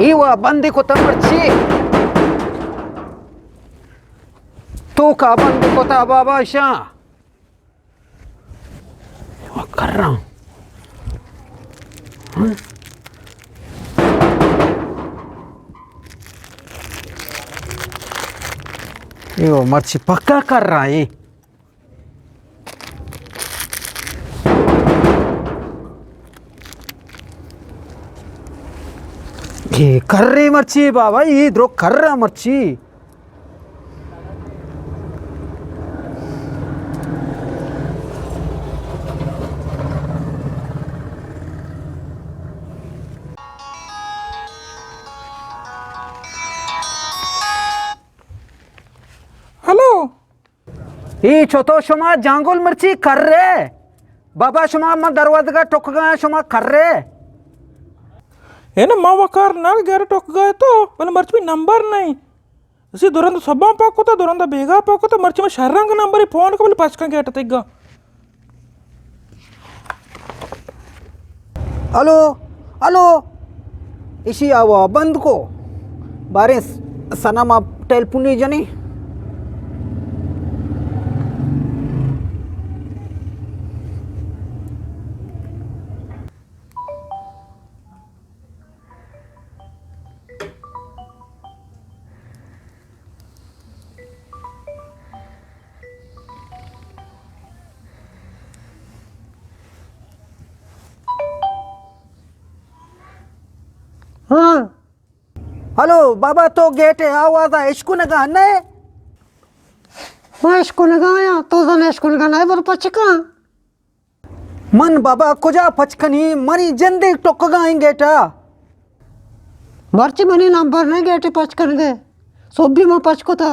Iwa bandi kota marci. Tu ka bandi kota baba sha. Wah karang. Yo marci पक्का कर रहा है ये कर रही मर्ची बाबा ये इधर कर रहा मर्ची हेलो ये छोटो शुमा जांगुल मर्ची कर रहे बाबा शुमा मैं दरवाजा का टुक गया शुमा कर रहे ಏನ ಮಾವಕಾರ ನಾಲ್ಕು ಗ್ಯಾರ ಟೊಕ್ಗಾಯ್ತು ಮನೆ ಮರ್ಚಿ ನಂಬರ್ ನೈ ಸಿ ದುರಂದ ಸಬ್ಬ ಪಾಕೋತ ದುರಂದ ಬೇಗ ಪಾಕೋತ ಮರ್ಚಿ में ಶರಂಗ ನಂಬರ್ ಫೋನ್ ಕಬಲಿ ಪಾಸ್ಕ गेट ತೆಗ್ಗ हेलो हेलो इसी आवा बंद को बारे सनामा टेलीफोन नहीं जानी हाँ हेलो बाबा तो गेट है आवाज है इसको नगा नहीं मैं इसको लगाया तो जन इसको लगाना बर पचका मन बाबा कुजा पचकनी मनी जंदे टोक गई गेटा मर्ची मनी नंबर नहीं गेट पचकन गए सोबी में पचको था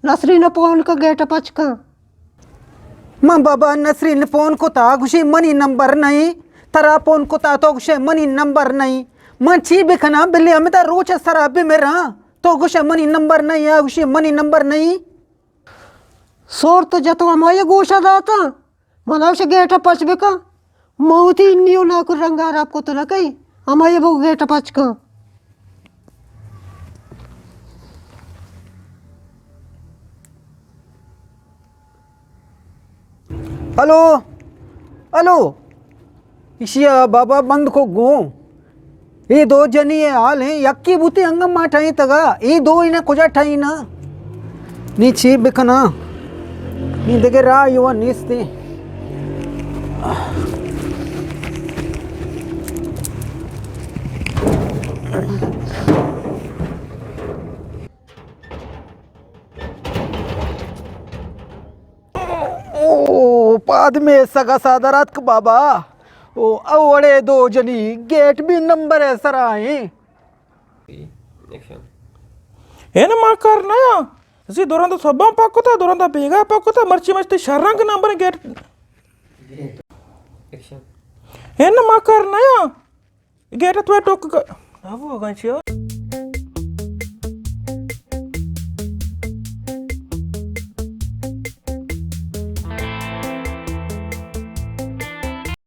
नसरी ने फोन का गेट पचका मन बाबा नसरीन फोन को था गुशे मनी नंबर नहीं तरा फोन को था तो गुशे मनी नंबर नहीं मन ची बिखना बिल्ली हमें तो रोच सरा भी मेरा तो गुशे मनी नंबर नहीं है गुशे मनी नंबर नहीं सोर तो जतवा माये गोशा दाता मना से गेट पचबेका मौती इन्नियो ना को रंगार आपको तो ना कहीं हमारे वो गेट पचका हेलो हेलो इशिया बाबा बंद को गो ये दो जनी ये हाल है यक्की बुती अंगम माठाई तगा ये दो इन्हें कुजा ठाई ना नी ची बिकना नी देखे रा युवा नीस्ते ओ पाद में सगा सादरात का बाबा ओ अवड़े दो जनी गेट भी नंबर है सराई ಏನ ಮಾಕಾರ ಸಿ ದುರಂದ ಸಬ್ಬ ಪಾಕೋತ ದುರಂದ ಬೇಗ ಪಾಕೋತ ಮರ್ಚಿ ಮಸ್ತಿ ಶರಂಗ ನಂಬರ್ गेट ಏನ ಮಾಕಾರ गेट तो टोक अब हो गए